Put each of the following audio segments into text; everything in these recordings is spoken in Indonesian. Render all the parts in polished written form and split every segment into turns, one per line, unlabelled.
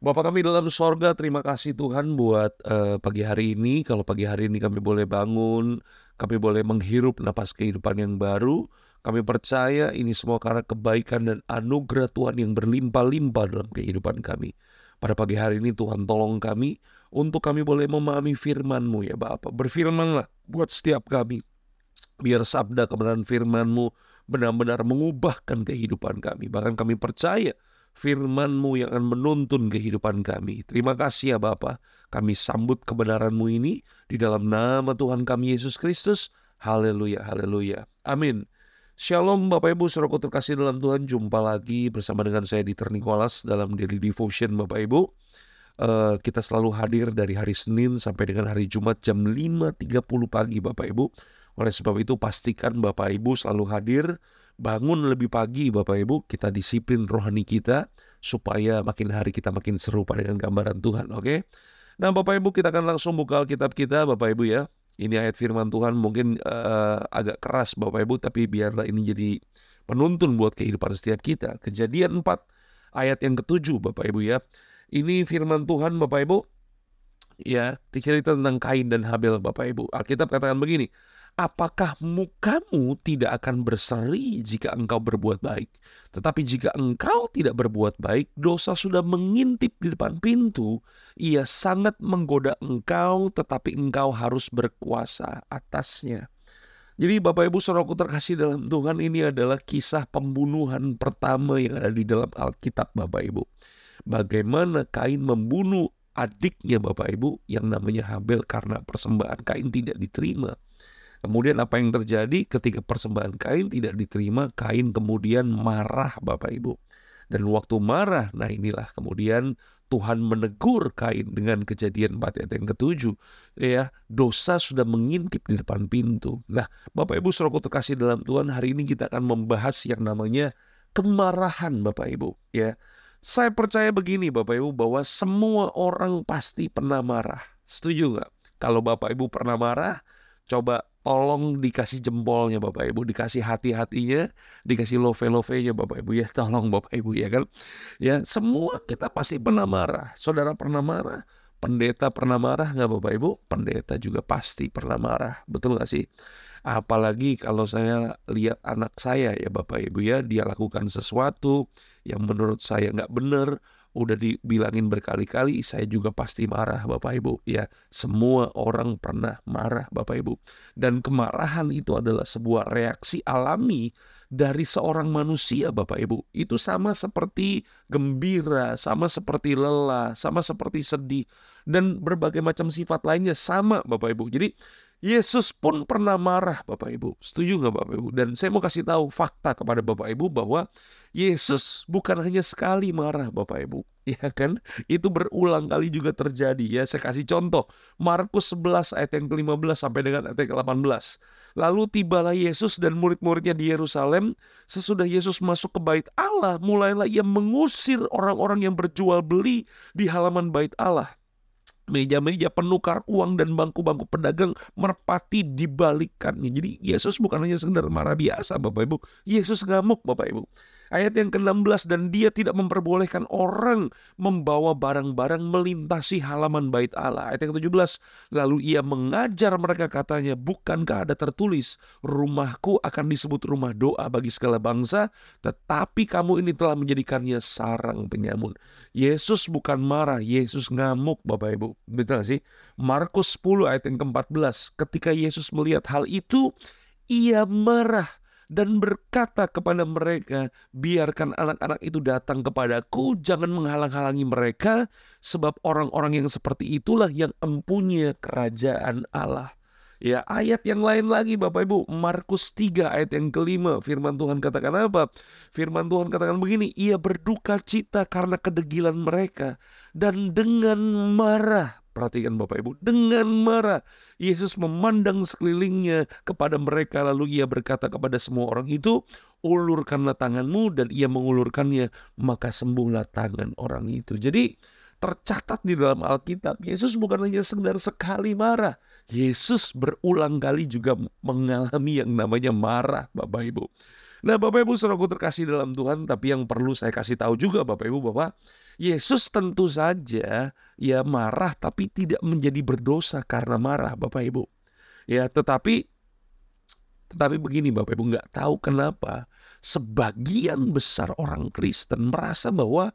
Bapa kami dalam sorga, terima kasih Tuhan buat pagi hari ini. Kalau pagi hari ini kami boleh bangun, kami boleh menghirup napas kehidupan yang baru. Kami percaya ini semua karena kebaikan dan anugerah Tuhan yang berlimpah-limpah dalam kehidupan kami. Pada pagi hari ini Tuhan tolong kami untuk kami boleh memahami firman-Mu ya Bapa. Berfirmanlah buat setiap kami. Biar sabda kebenaran firman-Mu benar-benar mengubahkan kehidupan kami. Bahkan kami percaya firman-Mu yang akan menuntun kehidupan kami. Terima kasih ya Bapa. Kami sambut kebenaran-Mu ini di dalam nama Tuhan kami Yesus Kristus. Haleluya, haleluya. Amin. Shalom Bapak Ibu, saudaraku terkasih dalam Tuhan. Jumpa lagi bersama dengan saya Dieter Nicholas dalam Daily Devotion Bapak Ibu. Kita selalu hadir dari hari Senin sampai dengan hari Jumat jam 5.30 pagi Bapak Ibu. Oleh sebab itu pastikan Bapak Ibu selalu hadir, bangun lebih pagi Bapak Ibu, kita disiplin rohani kita supaya makin hari kita makin serupa dengan gambaran Tuhan, oke? Nah Bapak Ibu, kita akan langsung buka Alkitab kita Bapak Ibu ya. Ini ayat firman Tuhan mungkin agak keras Bapak Ibu, tapi biarlah ini jadi penuntun buat kehidupan setiap kita. Kejadian 4 ayat yang ke-7 Bapak Ibu ya. Ini firman Tuhan Bapak Ibu ya, cerita tentang Kain dan Habel Bapak Ibu. Alkitab katakan begini, apakah mukamu tidak akan berseri jika engkau berbuat baik? Tetapi jika engkau tidak berbuat baik, dosa sudah mengintip di depan pintu. Ia sangat menggoda engkau, tetapi engkau harus berkuasa atasnya. Jadi Bapak Ibu saudaraku terkasih dalam Tuhan, ini adalah kisah pembunuhan pertama yang ada di dalam Alkitab Bapak Ibu. Bagaimana Kain membunuh adiknya Bapak Ibu yang namanya Habel karena persembahan Kain tidak diterima. Kemudian apa yang terjadi ketika persembahan Kain tidak diterima? Kain kemudian marah Bapak Ibu. Dan waktu marah, nah inilah kemudian Tuhan menegur Kain dengan Kejadian 4 ayat yang ke-7. Ya, dosa sudah mengintip di depan pintu. Nah, Bapak Ibu saudaraku terkasih dalam Tuhan, hari ini kita akan membahas yang namanya kemarahan Bapak Ibu. Ya, saya percaya begini Bapak Ibu, bahwa semua orang pasti pernah marah. Setuju nggak? Kalau Bapak Ibu pernah marah, coba tolong dikasih jempolnya Bapak Ibu, dikasih hati-hatinya, dikasih love-love-nya Bapak Ibu ya. Tolong Bapak Ibu ya kan. Ya, semua kita pasti pernah marah. Saudara pernah marah? Pendeta pernah marah nggak Bapak Ibu? Pendeta juga pasti pernah marah. Betul nggak sih? Apalagi kalau saya lihat anak saya ya Bapak Ibu ya, dia lakukan sesuatu yang menurut saya nggak benar, udah dibilangin berkali-kali, saya juga pasti marah Bapak Ibu ya. Semua orang pernah marah Bapak Ibu. Dan kemarahan itu adalah sebuah reaksi alami dari seorang manusia Bapak Ibu. Itu sama seperti gembira, sama seperti lelah, sama seperti sedih, dan berbagai macam sifat lainnya sama Bapak Ibu. Jadi Yesus pun pernah marah Bapak Ibu. Setuju nggak Bapak Ibu? Dan saya mau kasih tahu fakta kepada Bapak Ibu bahwa Yesus bukan hanya sekali marah Bapak Ibu. Ya kan? Itu berulang kali juga terjadi ya. Saya kasih contoh. Markus 11 ayat yang ke-15 sampai dengan ayat yang ke-18. Lalu tibalah Yesus dan murid-muridnya di Yerusalem. Sesudah Yesus masuk ke bait Allah, mulailah ia mengusir orang-orang yang berjual beli di halaman bait Allah. Meja-meja penukar uang dan bangku-bangku pedagang merpati dibalikkannya. Jadi Yesus bukan hanya sekedar marah biasa Bapak Ibu. Yesus ngamuk Bapak Ibu. Ayat yang ke-16, dan dia tidak memperbolehkan orang membawa barang-barang melintasi halaman bait Allah. Ayat yang ke-17, lalu ia mengajar mereka katanya, bukankah ada tertulis, rumahku akan disebut rumah doa bagi segala bangsa, tetapi kamu ini telah menjadikannya sarang penyamun. Yesus bukan marah, Yesus ngamuk Bapak Ibu. Betul gak sih? Markus 10 ayat yang ke-14, ketika Yesus melihat hal itu, ia marah dan berkata kepada mereka, biarkan anak-anak itu datang kepadaku, jangan menghalang-halangi mereka, sebab orang-orang yang seperti itulah yang empunya kerajaan Allah. Ya, ayat yang lain lagi Bapak Ibu, Markus 3 ayat yang ke-5, firman Tuhan katakan apa? Firman Tuhan katakan begini, ia berduka cita karena kedegilan mereka, dan dengan marah, perhatikan Bapak Ibu, dengan marah Yesus memandang sekelilingnya kepada mereka, lalu ia berkata kepada semua orang itu, ulurkanlah tanganmu, dan ia mengulurkannya, maka sembuhlah tangan orang itu. Jadi tercatat di dalam Alkitab, Yesus bukan hanya sekedar sekali marah, Yesus berulang kali juga mengalami yang namanya marah Bapak Ibu. Nah Bapak Ibu saudaraku terkasih dalam Tuhan, tapi yang perlu saya kasih tahu juga Bapak Ibu bahwa Yesus tentu saja ya marah tapi tidak menjadi berdosa karena marah, Bapak Ibu. Ya, tetapi begini Bapak Ibu, nggak tahu kenapa sebagian besar orang Kristen merasa bahwa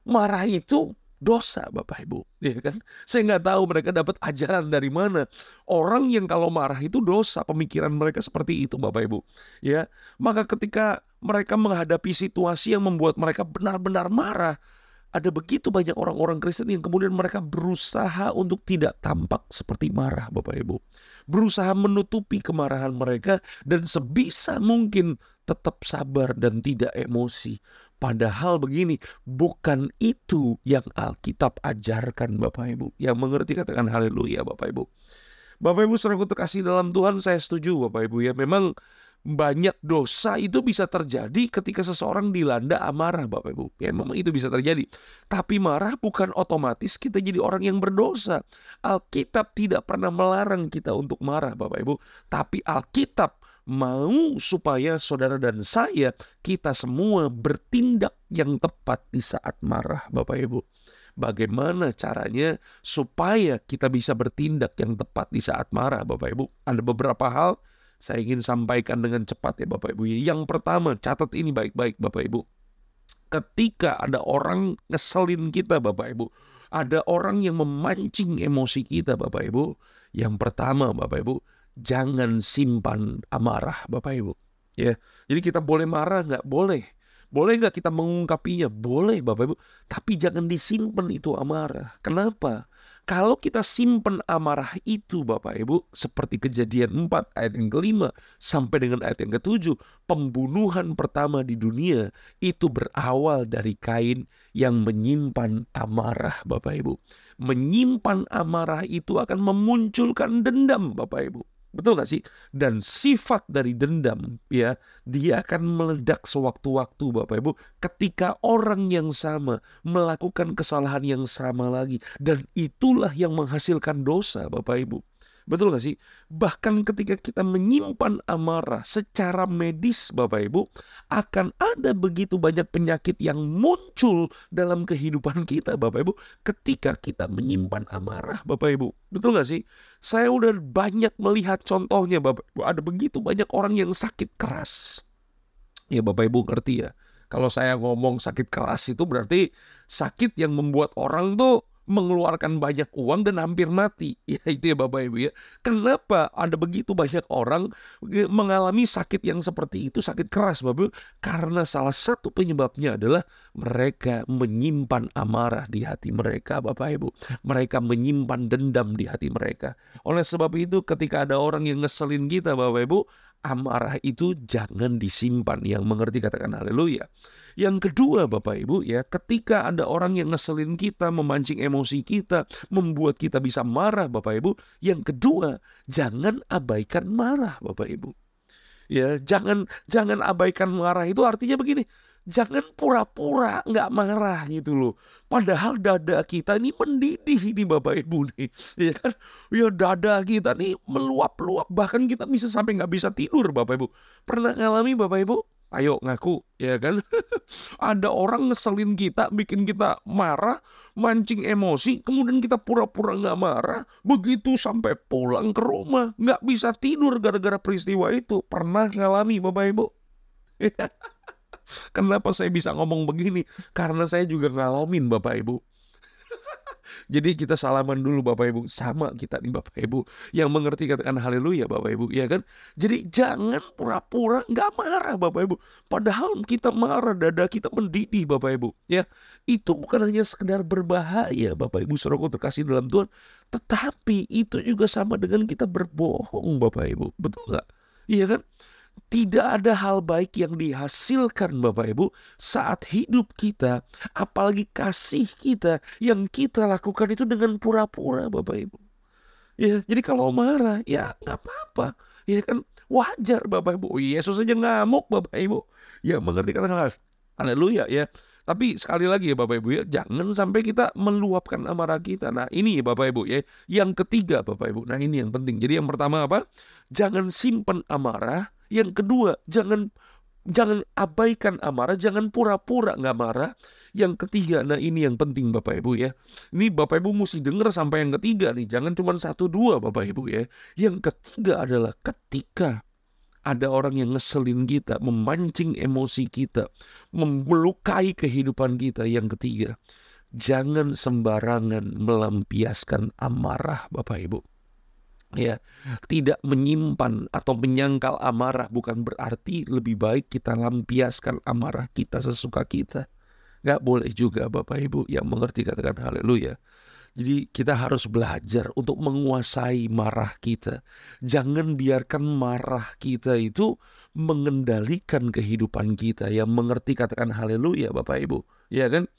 marah itu dosa, Bapak Ibu, ya kan? Saya nggak tahu mereka dapat ajaran dari mana. Orang yang kalau marah itu dosa, pemikiran mereka seperti itu, Bapak Ibu. Ya, maka ketika mereka menghadapi situasi yang membuat mereka benar-benar marah, ada begitu banyak orang-orang Kristen yang kemudian mereka berusaha untuk tidak tampak seperti marah, Bapak Ibu. Berusaha menutupi kemarahan mereka dan sebisa mungkin tetap sabar dan tidak emosi. Padahal begini, bukan itu yang Alkitab ajarkan, Bapak Ibu. Yang mengerti katakan haleluya, Bapak Ibu. Bapak Ibu saudaraku terkasih dalam Tuhan, saya setuju Bapak Ibu ya. Memang banyak dosa itu bisa terjadi ketika seseorang dilanda amarah, Bapak Ibu. Ya memang itu bisa terjadi. Tapi marah bukan otomatis kita jadi orang yang berdosa. Alkitab tidak pernah melarang kita untuk marah, Bapak Ibu. Tapi Alkitab mau supaya saudara dan saya, kita semua bertindak yang tepat di saat marah, Bapak Ibu. Bagaimana caranya supaya kita bisa bertindak yang tepat di saat marah, Bapak Ibu? Ada beberapa hal saya ingin sampaikan dengan cepat ya Bapak Ibu. Yang pertama, catat ini baik-baik Bapak Ibu. Ketika ada orang ngeselin kita Bapak Ibu, ada orang yang memancing emosi kita Bapak Ibu, yang pertama Bapak Ibu, jangan simpan amarah Bapak Ibu. Ya, jadi kita boleh marah nggak? Boleh. Boleh nggak kita mengungkapinya? Boleh Bapak Ibu. Tapi jangan disimpan itu amarah. Kenapa? Kalau kita simpan amarah itu Bapak Ibu, seperti Kejadian 4 ayat yang kelima sampai dengan ayat yang ketujuh, pembunuhan pertama di dunia itu berawal dari Kain yang menyimpan amarah Bapak Ibu. Menyimpan amarah itu akan memunculkan dendam Bapak Ibu. Betul gak sih? Dan sifat dari dendam ya, dia akan meledak sewaktu-waktu Bapak Ibu, ketika orang yang sama melakukan kesalahan yang sama lagi. Dan itulah yang menghasilkan dosa Bapak Ibu. Betul gak sih? Bahkan ketika kita menyimpan amarah secara medis Bapak Ibu, akan ada begitu banyak penyakit yang muncul dalam kehidupan kita Bapak Ibu, ketika kita menyimpan amarah Bapak Ibu. Betul gak sih? Saya udah banyak melihat contohnya Bapak Ibu. Ada begitu banyak orang yang sakit keras. Ya Bapak Ibu ngerti ya. Kalau saya ngomong sakit keras itu berarti sakit yang membuat orang tuh mengeluarkan banyak uang dan hampir mati. Ya itu ya Bapak Ibu ya. Kenapa ada begitu banyak orang mengalami sakit yang seperti itu, sakit keras Bapak Ibu? Karena salah satu penyebabnya adalah mereka menyimpan amarah di hati mereka Bapak Ibu. Mereka menyimpan dendam di hati mereka. Oleh sebab itu ketika ada orang yang ngeselin kita Bapak Ibu, amarah itu jangan disimpan. Yang mengerti katakan haleluya. Yang kedua Bapak Ibu ya, ketika ada orang yang ngeselin kita, memancing emosi kita, membuat kita bisa marah Bapak Ibu. Yang kedua, jangan abaikan marah Bapak Ibu. Ya, jangan abaikan marah itu artinya begini. Jangan pura-pura nggak marah gitu loh. Padahal dada kita ini mendidih nih Bapak Ibu nih. Ya kan? Ya dada kita nih meluap-luap. Bahkan kita bisa sampai nggak bisa tidur Bapak Ibu. Pernah ngalami Bapak Ibu? Ayo ngaku, ya kan? Ada orang ngeselin kita, bikin kita marah, mancing emosi, kemudian kita pura-pura nggak marah. Begitu sampai pulang ke rumah, nggak bisa tidur gara-gara peristiwa itu. Pernah ngalami Bapak Ibu? Kenapa saya bisa ngomong begini? Karena saya juga ngalamin Bapak Ibu. Jadi kita salaman dulu Bapak Ibu. Sama kita nih Bapak Ibu. Yang mengerti katakan haleluya Bapak Ibu. Ya kan? Jadi jangan pura-pura nggak marah Bapak Ibu. Padahal kita marah, dada kita mendidih Bapak Ibu. Ya, itu bukan hanya sekedar berbahaya Bapak Ibu saudaraku terkasih dalam Tuhan. Tetapi itu juga sama dengan kita berbohong Bapak Ibu. Betul nggak? Iya kan? Tidak ada hal baik yang dihasilkan Bapak Ibu saat hidup kita, apalagi kasih kita yang kita lakukan itu dengan pura-pura Bapak Ibu. Ya, jadi kalau marah ya nggak apa-apa. Ya kan wajar Bapak Ibu. Oh, Yesus aja ngamuk Bapak Ibu. Ya mengerti kata-kata. Haleluya ya. Tapi sekali lagi ya Bapak Ibu ya, jangan sampai kita meluapkan amarah kita. Nah ini ya Bapak Ibu ya. Yang ketiga Bapak Ibu, nah ini yang penting. Jadi yang pertama apa? Jangan simpan amarah. Yang kedua, jangan abaikan amarah, jangan pura-pura nggak marah. Yang ketiga, nah ini yang penting Bapak Ibu ya. Ini Bapak Ibu mesti dengar sampai yang ketiga nih, jangan cuma satu dua Bapak Ibu ya. Yang ketiga adalah ketika ada orang yang ngeselin kita, memancing emosi kita, melukai kehidupan kita. Yang ketiga, jangan sembarangan melampiaskan amarah Bapak Ibu. Ya, tidak menyimpan atau menyangkal amarah bukan berarti lebih baik kita lampiaskan amarah kita sesuka kita. Nggak boleh juga Bapak Ibu, yang mengerti katakan haleluya. Jadi kita harus belajar untuk menguasai marah kita. Jangan biarkan marah kita itu mengendalikan kehidupan kita. Yang mengerti katakan haleluya Bapak Ibu. Ya kan?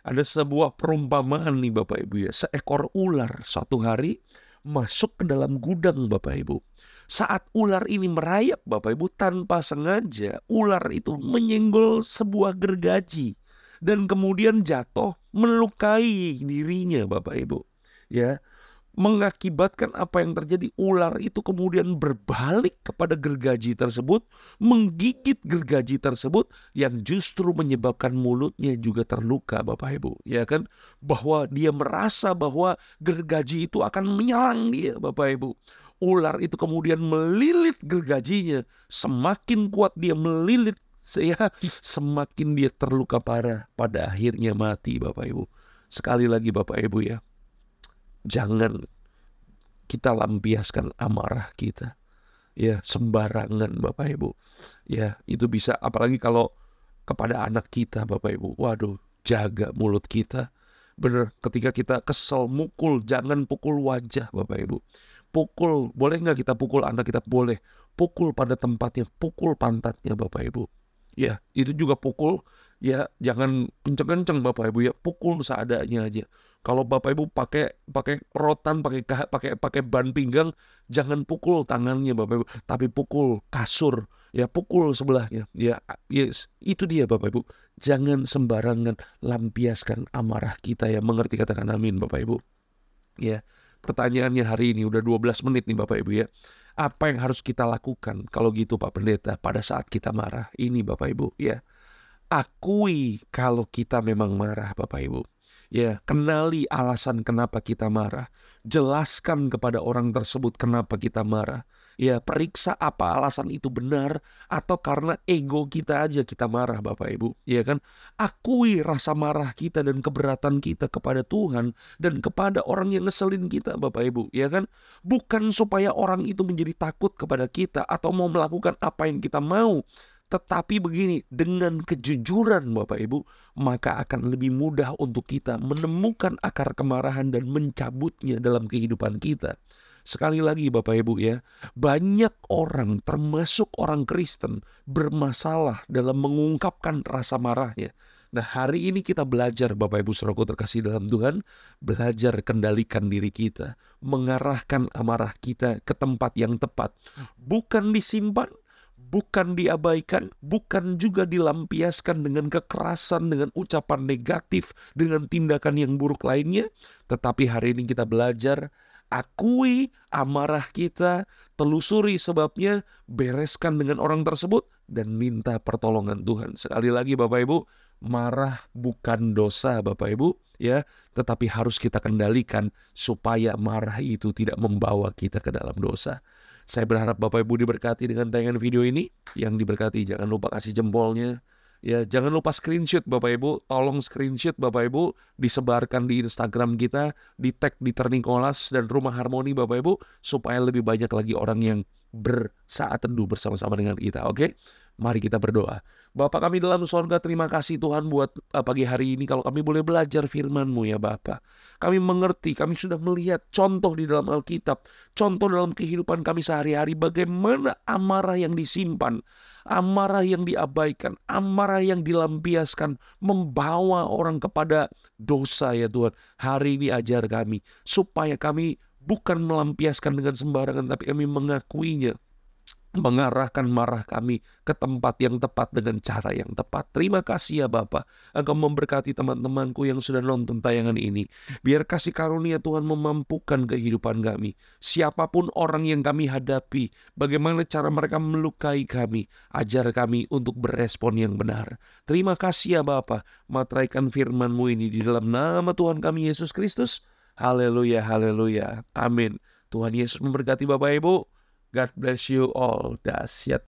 Ada sebuah perumpamaan nih Bapak Ibu ya. Seekor ular suatu hari masuk ke dalam gudang Bapak Ibu. Saat ular ini merayap Bapak Ibu, tanpa sengaja ular itu menyenggol sebuah gergaji dan kemudian jatuh melukai dirinya Bapak Ibu. Ya, mengakibatkan apa yang terjadi, ular itu kemudian berbalik kepada gergaji tersebut, menggigit gergaji tersebut yang justru menyebabkan mulutnya juga terluka Bapak Ibu. Ya kan? Bahwa dia merasa bahwa gergaji itu akan menyerang dia Bapak Ibu. Ular itu kemudian melilit gergajinya. Semakin kuat dia melilit, semakin dia terluka parah. Pada akhirnya mati Bapak Ibu. Sekali lagi Bapak Ibu ya, jangan kita lampiaskan amarah kita. Ya, sembarangan Bapak Ibu. Ya, itu bisa apalagi kalau kepada anak kita Bapak Ibu. Waduh, jaga mulut kita. Bener, ketika kita kesel, mukul, jangan pukul wajah Bapak Ibu. Pukul, boleh nggak kita pukul anak kita? Boleh. Pukul pada tempatnya, pukul pantatnya Bapak Ibu. Ya, itu juga pukul. Ya, jangan kenceng-kenceng Bapak Ibu ya. Pukul seadanya aja. Kalau Bapak Ibu pakai rotan, pakai ban pinggang, jangan pukul tangannya Bapak Ibu, tapi pukul kasur, ya pukul sebelahnya. Ya, yes, itu dia Bapak Ibu. Jangan sembarangan lampiaskan amarah kita, ya mengerti katakan amin Bapak Ibu. Ya, pertanyaannya hari ini udah 12 menit nih Bapak Ibu ya. Apa yang harus kita lakukan kalau gitu Pak Pendeta pada saat kita marah? Ini Bapak Ibu ya. Akui kalau kita memang marah Bapak Ibu. Ya, kenali alasan kenapa kita marah. Jelaskan kepada orang tersebut kenapa kita marah. Ya, periksa apa alasan itu benar atau karena ego kita aja kita marah Bapak Ibu. Ya kan? Akui rasa marah kita dan keberatan kita kepada Tuhan dan kepada orang yang ngeselin kita Bapak Ibu. Ya kan? Bukan supaya orang itu menjadi takut kepada kita atau mau melakukan apa yang kita mau. Tetapi begini, dengan kejujuran Bapak Ibu, maka akan lebih mudah untuk kita menemukan akar kemarahan dan mencabutnya dalam kehidupan kita. Sekali lagi Bapak Ibu ya, banyak orang termasuk orang Kristen bermasalah dalam mengungkapkan rasa marahnya. Nah, hari ini kita belajar Bapak Ibu Saudaraku terkasih dalam Tuhan, belajar kendalikan diri kita, mengarahkan amarah kita ke tempat yang tepat, bukan disimpan, bukan diabaikan, bukan juga dilampiaskan dengan kekerasan, dengan ucapan negatif, dengan tindakan yang buruk lainnya. Tetapi hari ini kita belajar, akui amarah kita, telusuri sebabnya, bereskan dengan orang tersebut, dan minta pertolongan Tuhan. Sekali lagi Bapak Ibu, marah bukan dosa Bapak Ibu, ya, tetapi harus kita kendalikan supaya marah itu tidak membawa kita ke dalam dosa. Saya berharap Bapak Ibu diberkati dengan tayangan video ini. Yang diberkati jangan lupa kasih jempolnya. Ya, jangan lupa screenshot Bapak Ibu. Tolong screenshot Bapak Ibu, disebarkan di Instagram kita, di tag di Ternikolas dan Rumah Harmoni Bapak Ibu, supaya lebih banyak lagi orang yang bersaat teduh bersama-sama dengan kita. Oke? Mari kita berdoa. Bapak kami dalam sorga, terima kasih Tuhan buat pagi hari ini. Kalau kami boleh belajar firman-Mu ya Bapak. Kami mengerti, kami sudah melihat contoh di dalam Alkitab, contoh dalam kehidupan kami sehari-hari, bagaimana amarah yang disimpan, amarah yang diabaikan, amarah yang dilampiaskan, membawa orang kepada dosa ya Tuhan. Hari ini ajar kami, supaya kami bukan melampiaskan dengan sembarangan, tapi kami mengakuinya. mengarahkan marah kami ke tempat yang tepat dengan cara yang tepat. Terima kasih ya Bapa, Engkau memberkati teman-temanku yang sudah nonton tayangan ini. Biar kasih karunia Tuhan memampukan kehidupan kami. Siapapun orang yang kami hadapi, bagaimana cara mereka melukai kami, ajar kami untuk berespon yang benar. Terima kasih ya Bapa, materaikan firman-Mu ini di dalam nama Tuhan kami Yesus Kristus. Haleluya, haleluya, amin. Tuhan Yesus memberkati Bapak Ibu. God bless you all. Dahsyat.